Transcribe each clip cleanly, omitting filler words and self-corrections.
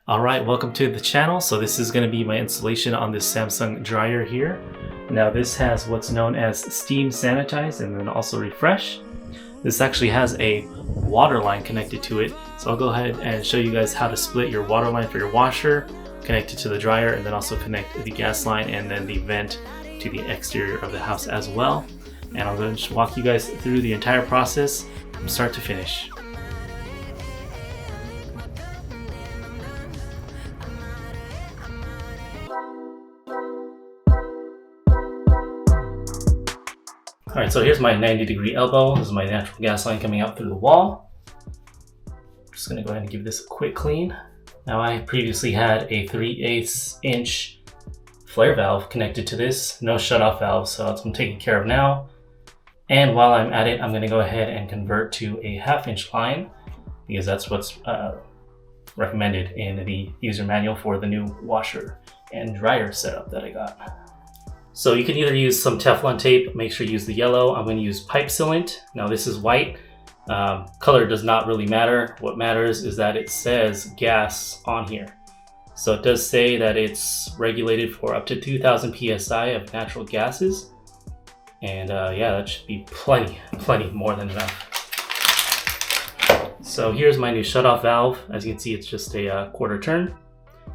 Alright, welcome to the channel. So this is going to be my installation on this Samsung dryer here. Now this has what's known as Steam Sanitize and then also refresh. This actually has a water line connected to it. So I'll go ahead and show you guys how to split your water line for your washer, connect it to the dryer, and then also connect the gas line and then the vent to the exterior of the house as well. And I'm going to walk you guys through the entire process from start to finish. Alright, so here's my 90-degree elbow. This is my natural gas line coming out through the wall. I'm just going to go ahead and give this a quick clean. Now I previously had a 3/8 inch flare valve connected to this, no shutoff valve, so that's what I'm taking care of now. And while I'm at it, I'm going to go ahead and convert to a 1/2 inch line because that's what's recommended in the user manual for the new washer and dryer setup that I got. So you can either use some Teflon tape, make sure you use the yellow. I'm going to use pipe sealant. Now this is white. Color does not really matter. What matters is that it says gas on here. So it does say that it's regulated for up to 2000 psi of natural gases. And yeah, that should be plenty more than enough. So here's my new shutoff valve. As you can see, it's just a quarter turn.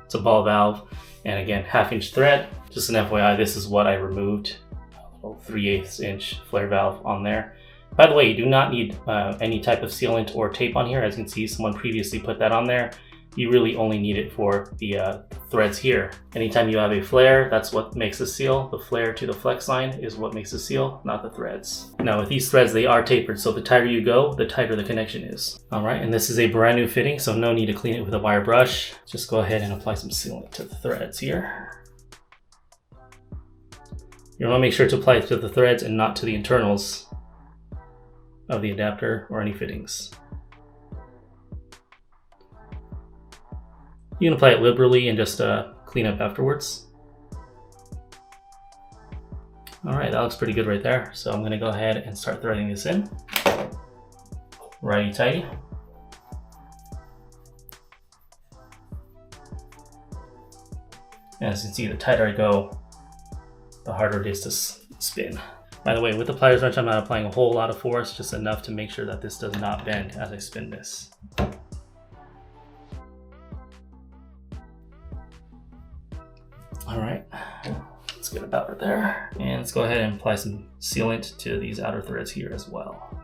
It's a ball valve. And again, 1/2 inch thread. Just an FYI, this is what I removed. A little 3/8 inch flare valve on there. By the way, you do not need any type of sealant or tape on here. As you can see, someone previously put that on there. You really only need it for the threads here. Anytime you have a flare, that's what makes a seal. The flare to the flex line is what makes a seal, not the threads. Now with these threads, they are tapered, so the tighter you go, the tighter the connection is. All right, and this is a brand new fitting, so no need to clean it with a wire brush. Just go ahead and apply some sealant to the threads here. You want to make sure to apply it to the threads and not to the internals of the adapter or any fittings. You can apply it liberally and just clean up afterwards. All right, that looks pretty good right there. So I'm going to go ahead and start threading this in. Righty tighty. As you can see, the tighter I go, the harder it is to spin. By the way, with the pliers wrench, I'm not applying a whole lot of force, just enough to make sure that this does not bend as I spin this. All right, let's get about right there. And let's go ahead and apply some sealant to these outer threads here as well.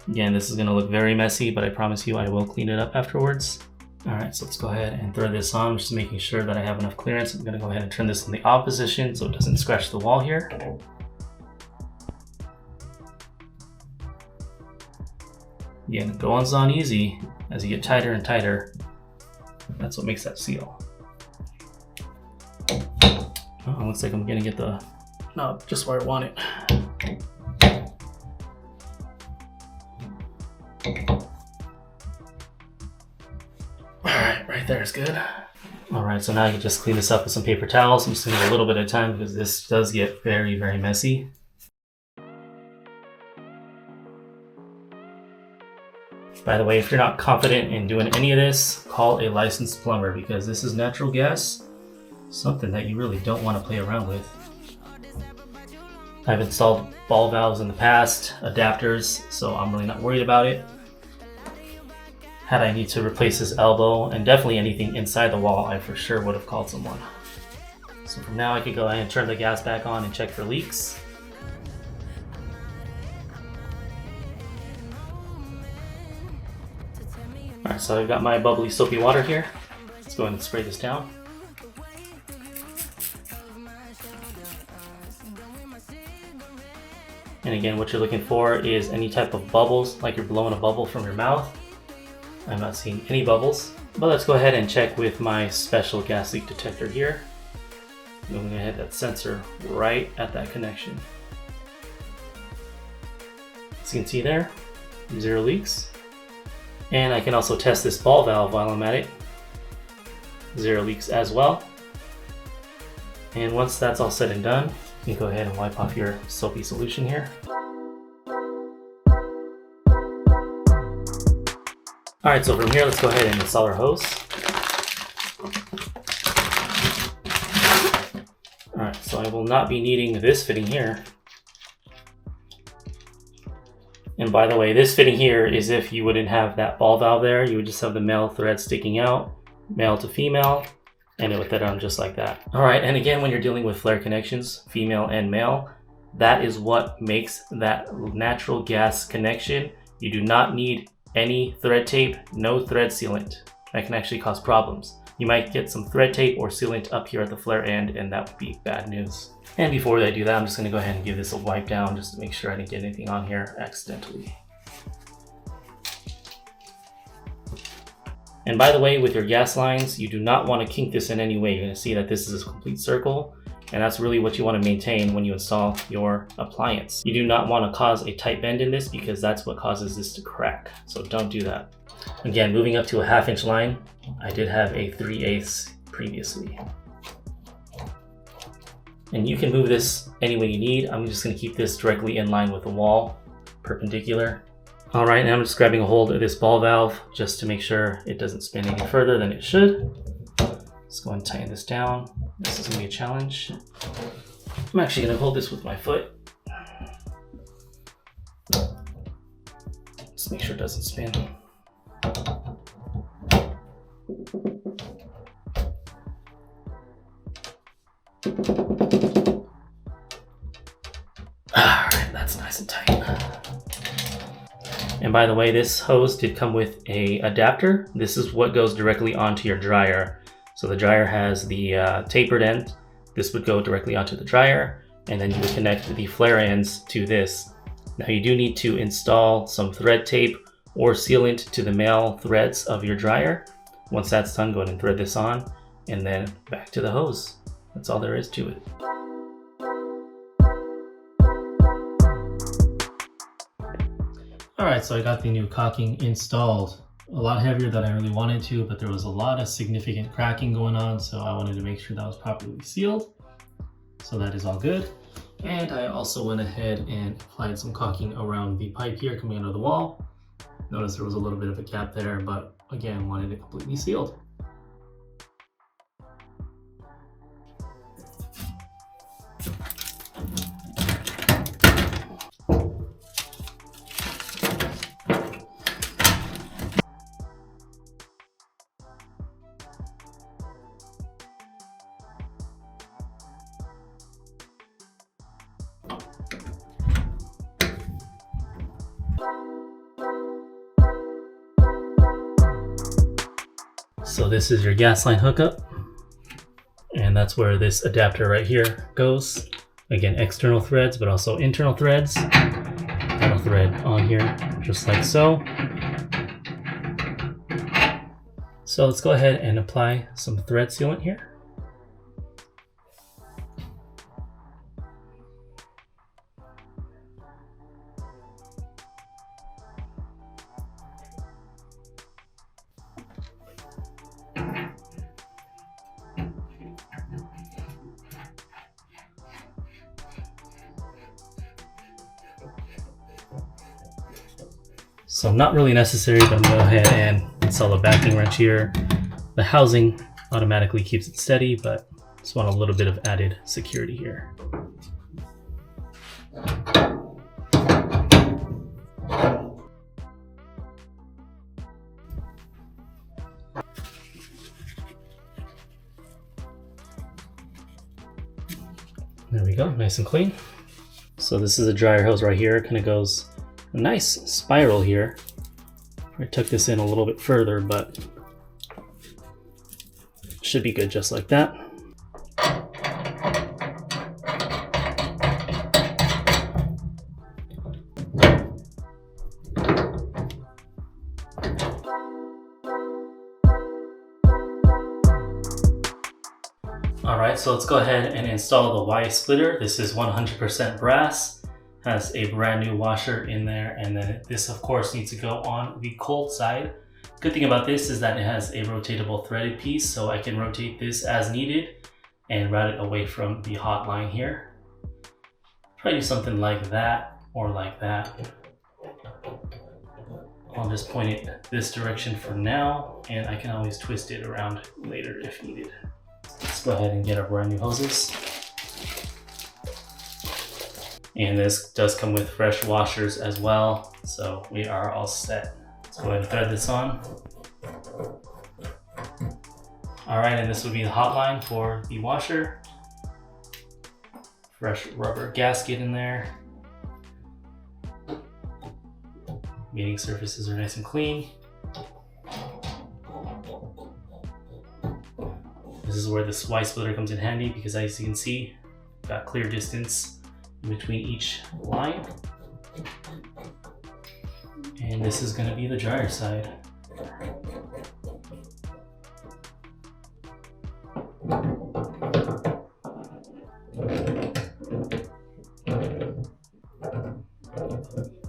Again, this is gonna look very messy, but I promise you I will clean it up afterwards. All right, so let's go ahead and thread this on, just making sure that I have enough clearance. I'm gonna go ahead and turn this in the opposition so it doesn't scratch the wall here. Again, it goes on easy. As you get tighter and tighter, that's what makes that seal. Oh, looks like I'm gonna get the knob just where I want it. Alright, right there is good. Alright, so now I can just clean this up with some paper towels. I'm just gonna need a little bit of time because this does get very messy. By the way, if you're not confident in doing any of this, call a licensed plumber because this is natural gas, something that you really don't want to play around with. I've installed ball valves in the past, adapters, so I'm really not worried about it. Had I need to replace this elbow and definitely anything inside the wall, I for sure would have called someone. So from now I could go ahead and turn the gas back on and check for leaks. Alright, so I've got my bubbly soapy water here. Let's go ahead and spray this down. And again, what you're looking for is any type of bubbles, like you're blowing a bubble from your mouth. I'm not seeing any bubbles, but let's go ahead and check with my special gas leak detector here. I'm going to hit that sensor right at that connection. As you can see there, 0 leaks. And I can also test this ball valve while I'm at it. 0 leaks as well. And once that's all said and done, you can go ahead and wipe off your soapy solution here. All right, so from here, let's go ahead and install our hose. All right, so I will not be needing this fitting here. And by the way, this fitting here is if you wouldn't have that ball valve there, you would just have the male thread sticking out, male to female, and it would fit on just like that. All right, and again, when you're dealing with flare connections, female and male, that is what makes that natural gas connection. You do not need any thread tape, no thread sealant. That can actually cause problems. You might get some thread tape or sealant up here at the flare end, and that would be bad news. And before I do that, I'm just gonna go ahead and give this a wipe down just to make sure I didn't get anything on here accidentally. And by the way, with your gas lines, you do not want to kink this in any way. You're gonna see that this is a complete circle, and that's really what you want to maintain when you install your appliance. You do not want to cause a tight bend in this because that's what causes this to crack. So don't do that. Again, moving up to a 1/2 inch line, I did have a 3/8 previously. And you can move this any way you need. I'm just gonna keep this directly in line with the wall, perpendicular. All right, now I'm just grabbing a hold of this ball valve just to make sure it doesn't spin any further than it should. Let's go and tighten this down. This is gonna be a challenge. I'm actually gonna hold this with my foot. Just make sure it doesn't spin. Alright, that's nice and tight. And by the way, this hose did come with an adapter. This is what goes directly onto your dryer. So the dryer has the tapered end. This would go directly onto the dryer, and then you would connect the flare ends to this. Now you do need to install some thread tape or sealant to the male threads of your dryer. Once that's done, go ahead and thread this on, and then back to the hose. That's all there is to it. Alright, so I got the new caulking installed. A lot heavier than I really wanted to, but there was a lot of significant cracking going on, so I wanted to make sure that was properly sealed. So that is all good. And I also went ahead and applied some caulking around the pipe here coming out of the wall. Notice there was a little bit of a gap there, but again, wanted it completely sealed. So this is your gas line hookup, and that's where this adapter right here goes. Again, external threads, but also internal threads. Metal thread on here, just like so. So let's go ahead and apply some thread sealant here. So not really necessary, but I'm gonna go ahead and install a backing wrench here. The housing automatically keeps it steady, but just want a little bit of added security here. There we go, nice and clean. So this is a dryer hose right here. It kind of goes a nice spiral here. I tuck this in a little bit further, but should be good just like that. Alright, so let's go ahead and install the Y splitter. This is 100% brass. Has a brand new washer in there, and then this of course needs to go on the cold side. Good thing about this is that it has a rotatable threaded piece, so I can rotate this as needed and route it away from the hot line here. Try to do something like that or like that. I'll just point it this direction for now, and I can always twist it around later if needed. Let's go ahead and get our brand new hoses. And this does come with fresh washers as well, so we are all set. Let's go ahead and thread this on. All right, and this would be the hotline for the washer. Fresh rubber gasket in there. Mating surfaces are nice and clean. This is where this Y splitter comes in handy because, as you can see, got clear distance in between each line. And this is going to be the dryer side.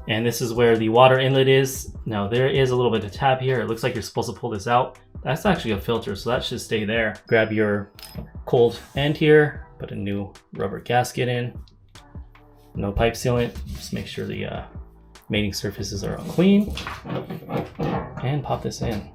And this is where the water inlet is. Now there is a little bit of tab here. It looks like you're supposed to pull this out. That's actually a filter, so that should stay there. Grab your cold end here, put a new rubber gasket in. No pipe sealant, just make sure the mating surfaces are all clean. And pop this in.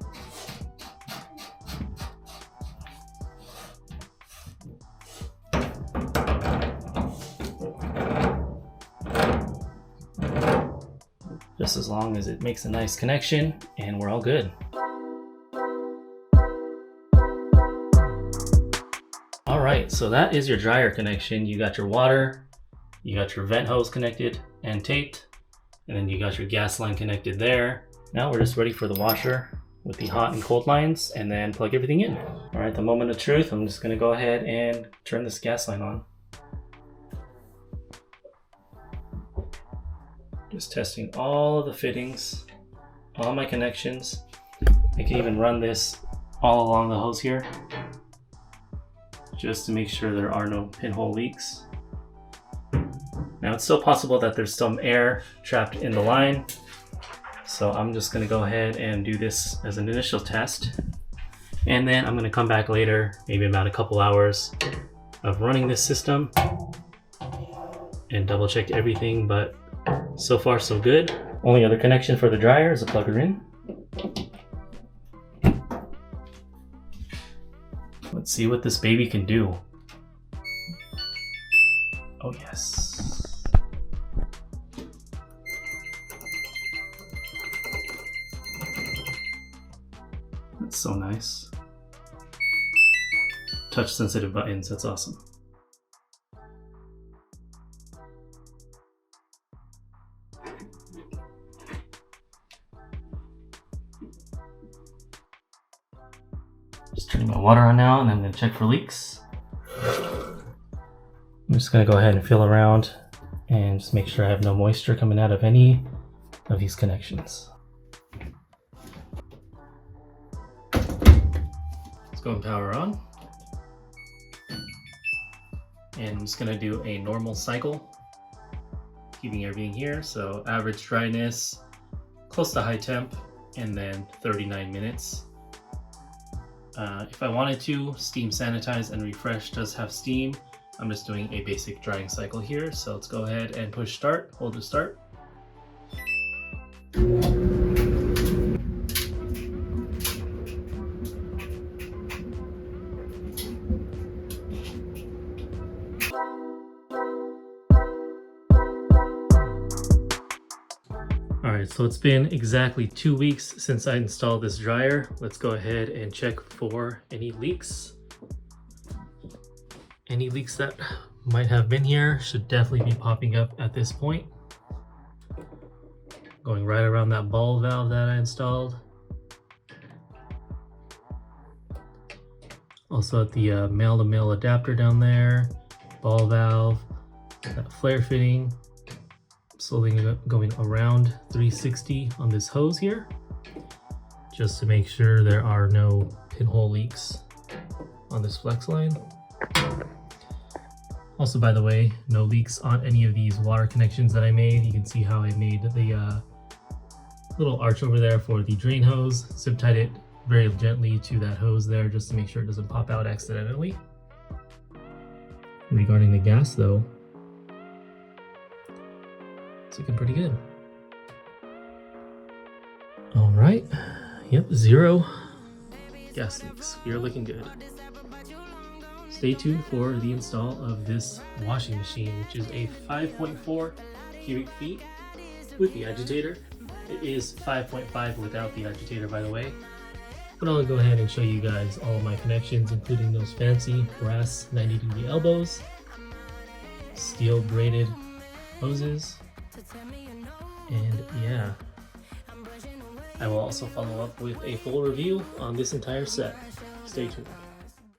Just as long as it makes a nice connection, and we're all good. All right, so that is your dryer connection. You got your water, you got your vent hose connected and taped, and then you got your gas line connected there. Now we're just ready for the washer with the hot and cold lines, and then plug everything in. All right, the moment of truth, I'm just gonna go ahead and turn this gas line on. Just testing all of the fittings, all my connections. I can even run this all along the hose here, just to make sure there are no pinhole leaks. Now it's still possible that there's some air trapped in the line, so I'm just gonna go ahead and do this as an initial test. And then I'm gonna come back later, maybe about a couple hours of running this system and double check everything, but so far so good. Only other connection for the dryer is a plugger in. Let's see what this baby can do. Oh yes. That's so nice. Touch sensitive buttons, that's awesome. Just turning my water on now, and I'm going to check for leaks. I'm just going to go ahead and feel around and just make sure I have no moisture coming out of any of these connections. Let's go and power on. And I'm just going to do a normal cycle, keeping everything here. So average dryness, close to high temp, and then 39 minutes. If I wanted to, Steam Sanitize and Refresh does have Steam. I'm just doing a basic drying cycle here. So let's go ahead and push start, hold to start. Alright, so it's been exactly 2 weeks since I installed this dryer. Let's go ahead and check for any leaks. Any leaks that might have been here should definitely be popping up at this point. Going right around that ball valve that I installed. Also at the male-to-male adapter down there, ball valve, that flare fitting. Slowly going around 360 on this hose here, just to make sure there are no pinhole leaks on this flex line. Also, by the way, no leaks on any of these water connections that I made. You can see how I made the little arch over there for the drain hose. Zip tied it very gently to that hose there just to make sure it doesn't pop out accidentally. Regarding the gas though, it's looking pretty good. right. Yep, 0 gas leaks. We are looking good. Stay tuned for the install of this washing machine, which is a 5.4 cubic feet with the agitator. It is 5.5 without the agitator, by the way. But I'll go ahead and show you guys all of my connections, including those fancy brass 90-degree elbows, steel braided hoses, and yeah. I will also follow up with a full review on this entire set. Stay tuned.